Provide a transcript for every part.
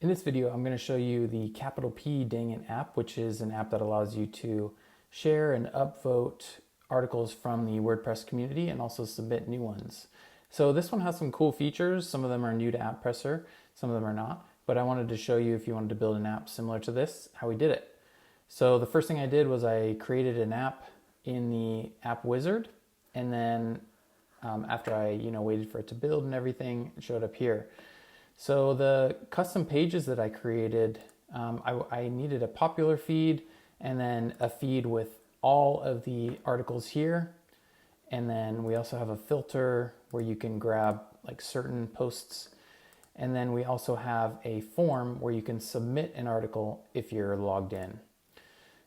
In this video, I'm going to show you the capital P Dangit app, which is an app that allows you to share and upvote articles from the WordPress community and also submit new ones. So this one has some cool features. Some of them are new to AppPresser, some of them are not. But I wanted to show you, if you wanted to build an app similar to this, how we did it. So the first thing I did was I created an app in the app wizard, and then after I waited for it to build and everything, it showed up here. So the custom pages that I created, I needed a popular feed and then a feed with all of the articles here. And then we also have a filter where you can grab like certain posts. And then we also have a form where you can submit an article if you're logged in.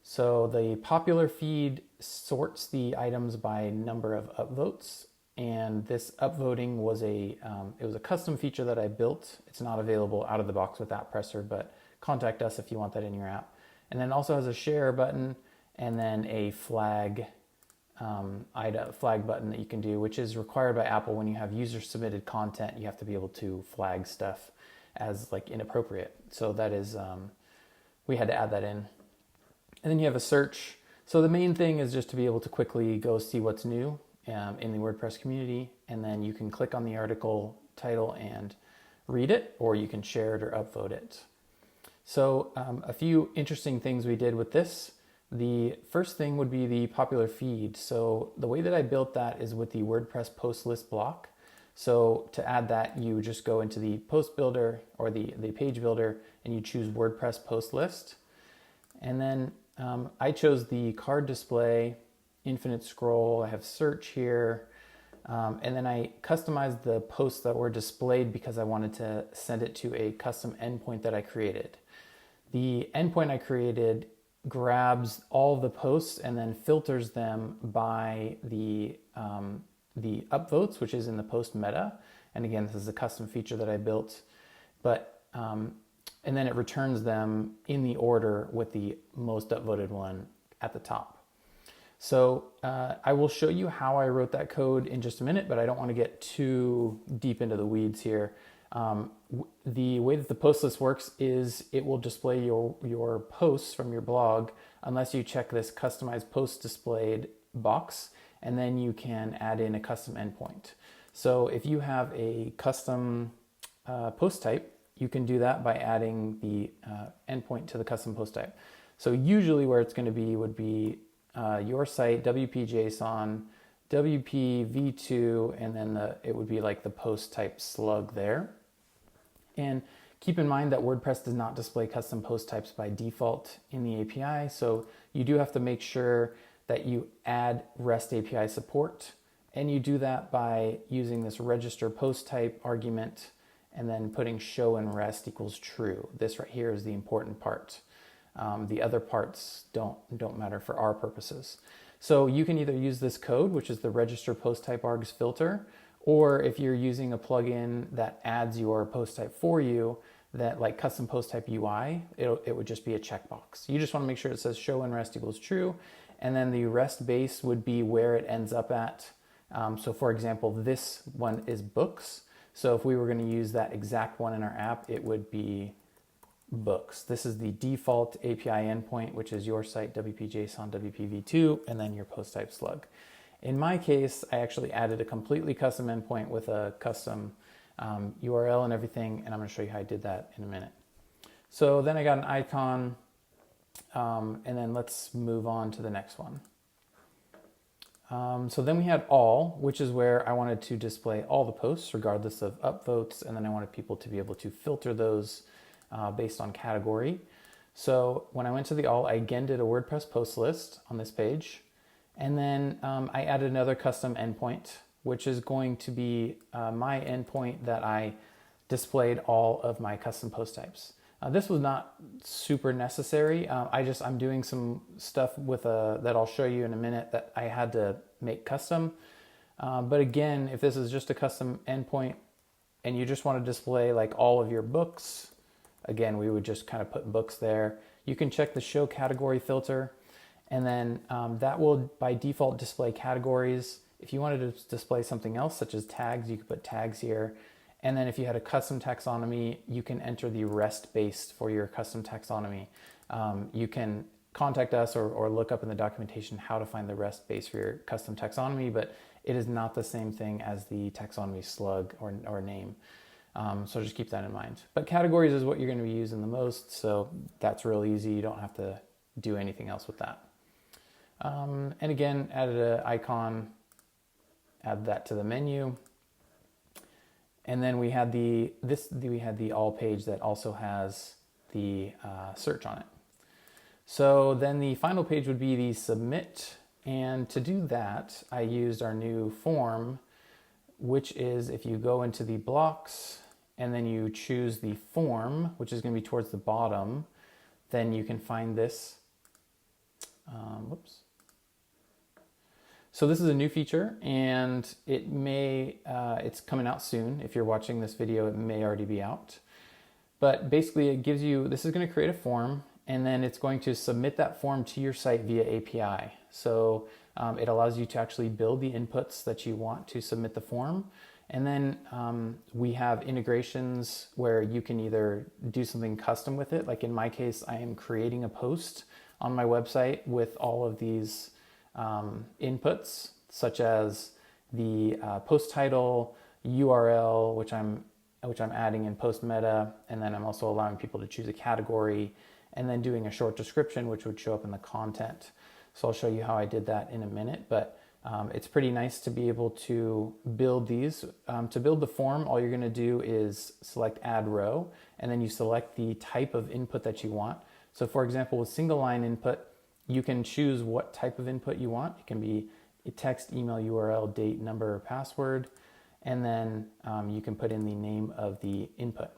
So the popular feed sorts the items by number of upvotes. And this upvoting was it was a custom feature that I built. It's not available out of the box with AppPresser, but contact us if you want that in your app. And then it also has a share button and then a flag button that you can do, which is required by Apple. When you have user submitted content, you have to be able to flag stuff as like inappropriate. So that is, we had to add that in. And then you have a search. So the main thing is just to be able to quickly go see what's new in the WordPress community, and then you can click on the article title and read it, or you can share it or upvote it. So a few interesting things we did with this. The first thing would be the popular feed. So the way that I built that is with the WordPress post list block. So to add that, you just go into the post builder or the page builder and you choose WordPress post list. And then I chose the card display, infinite scroll, I have search here, and then I customized the posts that were displayed because I wanted to send it to a custom endpoint that I created. The endpoint I created grabs all of the posts and then filters them by the upvotes, which is in the post meta. And again, this is a custom feature that I built, but and then it returns them in the order with the most upvoted one at the top. So I will show you how I wrote that code in just a minute, but I don't want to get too deep into the weeds here. The way that the post list works is it will display your posts from your blog unless you check this customize post displayed box, and then you can add in a custom endpoint. So if you have a custom post type, you can do that by adding the endpoint to the custom post type. So usually where it's going to be would be your site, WP-JSON, WP-V2, and then it would be like the post type slug there. And keep in mind that WordPress does not display custom post types by default in the API, so you do have to make sure that you add REST API support, and you do that by using this register post type argument and then putting show and rest equals true. This right here is the important part. The other parts don't matter for our purposes. So you can either use this code, which is the register post type args filter, or if you're using a plugin that adds your post type for you, that like custom post type UI, it would just be a checkbox. You just want to make sure it says show and rest equals true, and then the rest base would be where it ends up at. So for example, this one is books. So if we were going to use that exact one in our app, it would be books. This is the default API endpoint, which is your site, WP-JSON, WP-V2, and then your post type slug. In my case, I actually added a completely custom endpoint with a custom URL and everything, and I'm going to show you how I did that in a minute. So then I got an icon, and then let's move on to the next one. So then we had all, which is where I wanted to display all the posts regardless of upvotes, and then I wanted people to be able to filter those based on category. So when I went to the all, I again did a WordPress post list on this page, and then I added another custom endpoint, which is going to be my endpoint that I displayed all of my custom post types. This was not super necessary. I'm doing some stuff with that I'll show you in a minute that I had to make custom. But again, if this is just a custom endpoint and you just want to display like all of your books, again, we would just kind of put books there. You can check the show category filter, and then that will by default display categories. If you wanted to display something else, such as tags, you could put tags here. And then if you had a custom taxonomy, you can enter the REST base for your custom taxonomy. You can contact us or look up in the documentation how to find the REST base for your custom taxonomy, but it is not the same thing as the taxonomy slug or name. So just keep that in mind. But categories is what you're going to be using the most, so that's real easy. You don't have to do anything else with that. And again, added an icon, add that to the menu. And then we had the all page that also has the search on it. So then the final page would be the submit. And to do that, I used our new form, which is if you go into the blocks and then you choose the form, which is going to be towards the bottom, then you can find this. Whoops. So this is a new feature, and it's coming out soon. If you're watching this video, it may already be out. But basically it gives you, this is going to create a form, and then it's going to submit that form to your site via API. So it allows you to actually build the inputs that you want to submit the form. And then we have integrations where you can either do something custom with it. Like in my case, I am creating a post on my website with all of these inputs, such as the post title, URL, which I'm adding in post meta, and then I'm also allowing people to choose a category, and then doing a short description, which would show up in the content. So I'll show you how I did that in a minute, but it's pretty nice to be able to build these. To build the form, all you're going to do is select add row, and then you select the type of input that you want. So for example, with single line input, you can choose what type of input you want. It can be a text, email, URL, date, number, or password, and then you can put in the name of the input.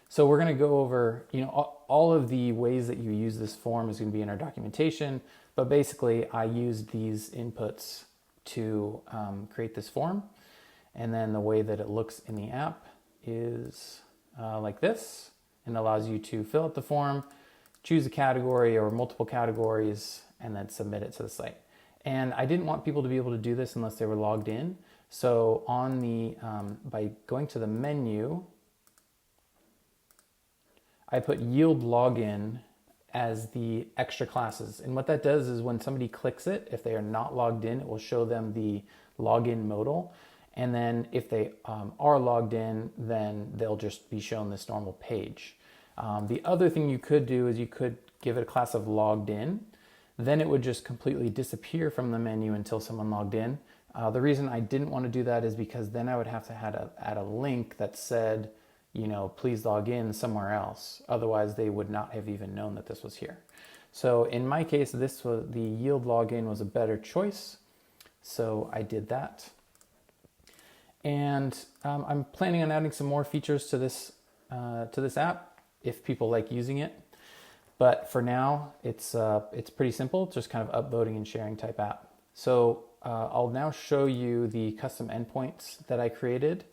So we're going to go over, all of the ways that you use this form is going to be in our documentation, but basically I used these inputs to create this form. And then the way that it looks in the app is like this, and allows you to fill out the form, choose a category or multiple categories, and then submit it to the site. And I didn't want people to be able to do this unless they were logged in. So on the by going to the menu, I put yield login as the extra classes. And what that does is when somebody clicks it, if they are not logged in, it will show them the login modal. And then if they are logged in, then they'll just be shown this normal page. The other thing you could do is you could give it a class of logged in. Then it would just completely disappear from the menu until someone logged in. The reason I didn't want to do that is because then I would have to add a link that said, please log in somewhere else. Otherwise, they would not have even known that this was here. So in my case, the yield login was a better choice. So I did that. And I'm planning on adding some more features to this app if people like using it. But for now, it's pretty simple, just kind of upvoting and sharing type app. So I'll now show you the custom endpoints that I created.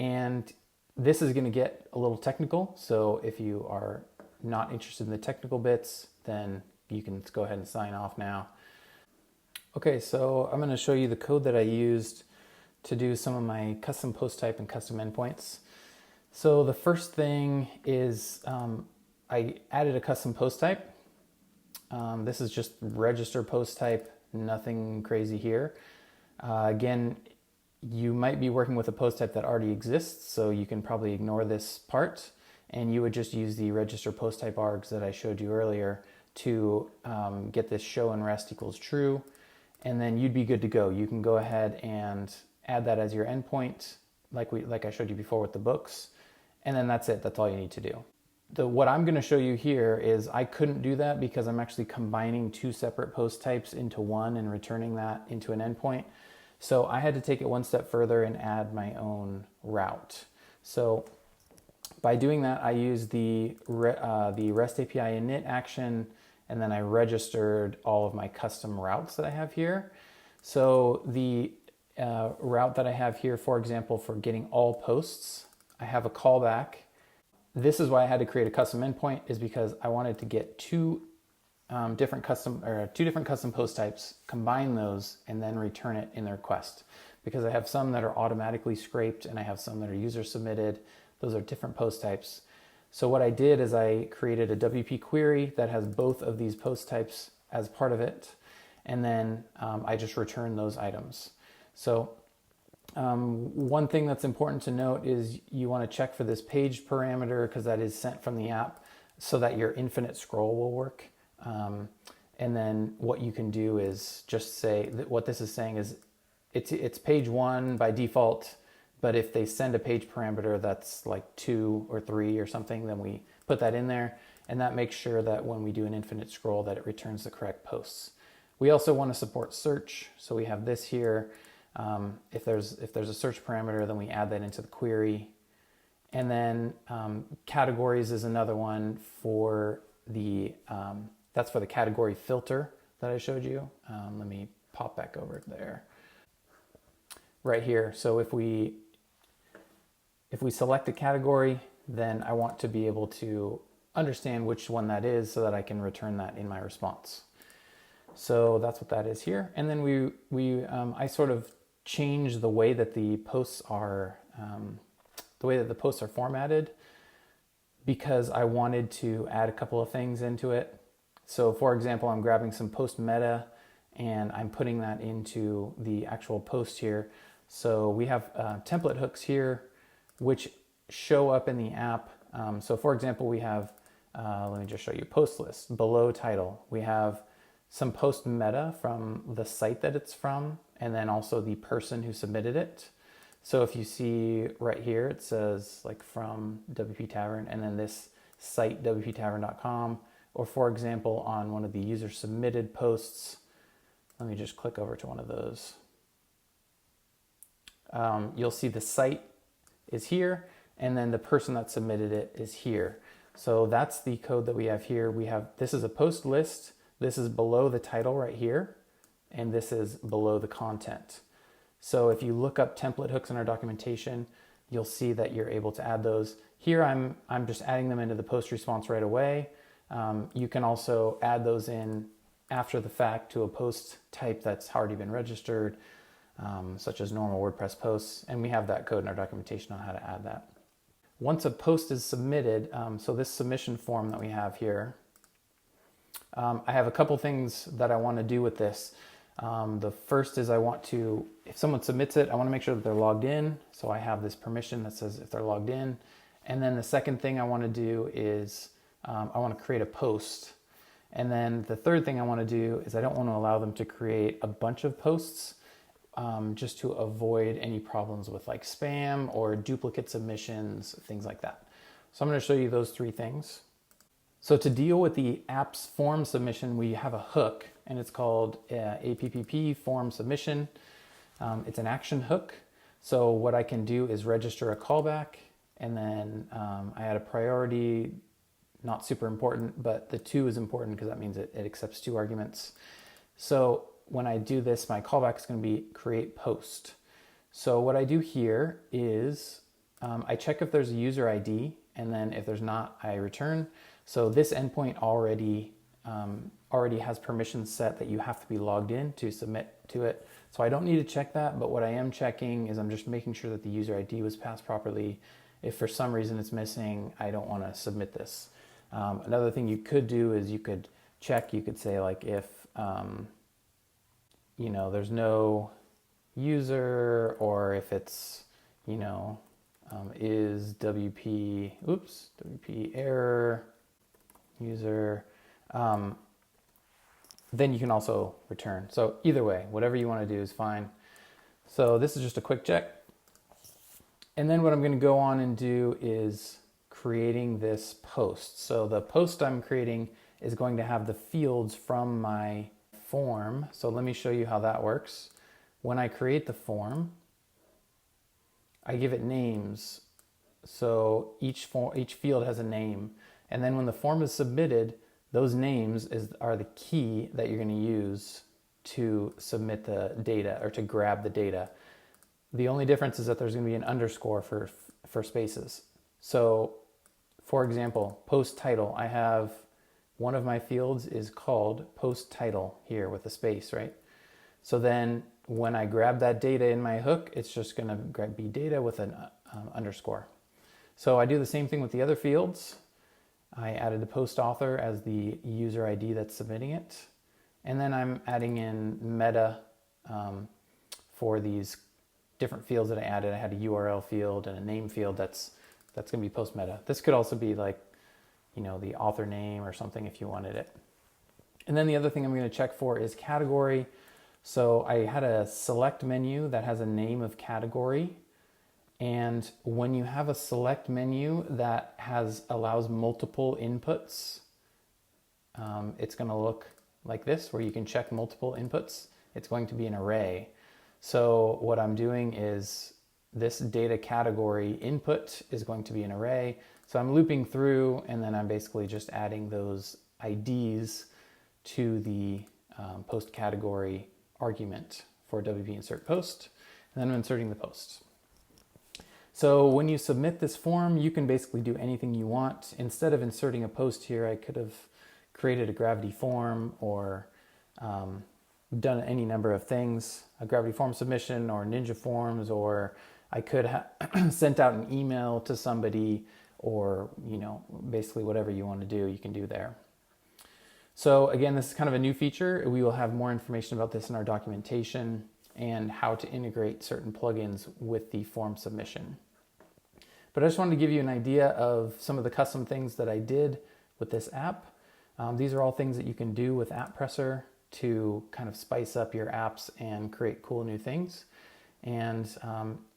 And this is going to get a little technical. So if you are not interested in the technical bits, then you can go ahead and sign off now. Okay, so I'm going to show you the code that I used to do some of my custom post type and custom endpoints. So the first thing is I added a custom post type. This is just register post type, nothing crazy here. Again, you might be working with a post type that already exists, so you can probably ignore this part, and you would just use the register post type args that I showed you earlier to get this show and rest equals true, and then you'd be good to go. You can go ahead and add that as your endpoint, like I showed you before with the books, and then that's it. That's all you need to do. What I'm going to show you here is I couldn't do that because I'm actually combining two separate post types into one and returning that into an endpoint. So I had to take it one step further and add my own route. So by doing that, I used the REST API init action, and then I registered all of my custom routes that I have here. So the route that I have here, for example, for getting all posts, I have a callback. This is why I had to create a custom endpoint, is because I wanted to get two different custom post types, combine those, and then return it in the request. because I have some that are automatically scraped and I have some that are user submitted. Those are different post types. So what I did is I created a WP query that has both of these post types as part of it. And then I just return those items. So one thing that's important to note is you want to check for this page parameter because that is sent from the app so that your infinite scroll will work. And then what you can do is just say that what this is saying is it's page 1 by default, but if they send a page parameter that's like 2 or 3 or something, then we put that in there, and that makes sure that when we do an infinite scroll that it returns the correct posts. We also want to support search, so we have this here. If there's a search parameter, then we add that into the query. And then categories is another one for the, that's for the category filter that I showed you. Let me pop back over there. Right here, so if we select a category, then I want to be able to understand which one that is so that I can return that in my response. So that's what that is here. And then I sort of change the way that the posts are formatted because I wanted to add a couple of things into it. So for example, I'm grabbing some post meta and I'm putting that into the actual post here. So we have template hooks here, which show up in the app. So for example, we have, let me just show you post list below title. We have some post meta from the site that it's from, and then also the person who submitted it. So if you see right here, it says like from WP Tavern, and then this site, wptavern.com, or for example, on one of the user submitted posts, let me just click over to one of those. You'll see the site is here, and then the person that submitted it is here. So that's the code that we have here. This is a post list. This is below the title right here, and this is below the content. So if you look up template hooks in our documentation, you'll see that you're able to add those. Here I'm just adding them into the post response right away. You can also add those in after the fact to a post type that's already been registered, such as normal WordPress posts, and we have that code in our documentation on how to add that. Once a post is submitted, so this submission form that we have here, I have a couple things that I want to do with this. The first is if someone submits it, I want to make sure that they're logged in. So I have this permission that says if they're logged in. And then the second thing I want to do is I want to create a post. And then the third thing I want to do is I don't want to allow them to create a bunch of posts just to avoid any problems with like spam or duplicate submissions, things like that. So I'm going to show you those three things. So to deal with the app's form submission, we have a hook, and it's called APPP form submission. It's an action hook. So what I can do is register a callback, and then I add a priority, not super important, but the 2 is important because that means it accepts 2 arguments. So when I do this, my callback is going to be create post. So what I do here is I check if there's a user ID, and then if there's not, I return. So this endpoint already has permissions set that you have to be logged in to submit to it. So I don't need to check that, but what I am checking is I'm just making sure that the user ID was passed properly. If for some reason it's missing, I don't want to submit this. Another thing you could do is you could check, you could say like if, there's no user, or if it's, is WP error user, then you can also return. So either way, whatever you want to do is fine. So this is just a quick check. And then what I'm going to go on and do is creating this post. So the post I'm creating is going to have the fields from my form. So let me show you how that works. When I create the form, I give it names. So each field has a name. And then when the form is submitted, those names are the key that you're going to use to submit the data or to grab the data. The only difference is that there's going to be an underscore for spaces. So for example, post title, I have one of my fields is called post title here with a space, right? So then when I grab that data in my hook, it's just going to be data with an underscore. So I do the same thing with the other fields. I added the post author as the user ID that's submitting it. And then I'm adding in meta for these different fields that I added. I had a URL field and a name field that's going to be post meta. This could also be like, you know, the author name or something if you wanted it. And then the other thing I'm going to check for is category. So I had a select menu that has a name of category. And when you have a select menu that allows multiple inputs, it's going to look like this, where you can check multiple inputs. It's going to be an array. So what I'm doing is this data category input is going to be an array. So I'm looping through, and then I'm basically just adding those IDs to the post category argument for WP insert post, and then I'm inserting the post. So when you submit this form, you can basically do anything you want. Instead of inserting a post here, I could have created a gravity form or done any number of things, a gravity form submission or Ninja forms, or I could have sent out an email to somebody, or, you know, basically whatever you want to do, you can do there. So again, this is kind of a new feature. We will have more information about this in our documentation and how to integrate certain plugins with the form submission. But I just wanted to give you an idea of some of the custom things that I did with this app. These are all things that you can do with AppPresser to kind of spice up your apps and create cool new things. And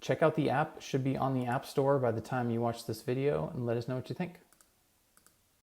check out the app. It should be on the App Store by the time you watch this video, and let us know what you think.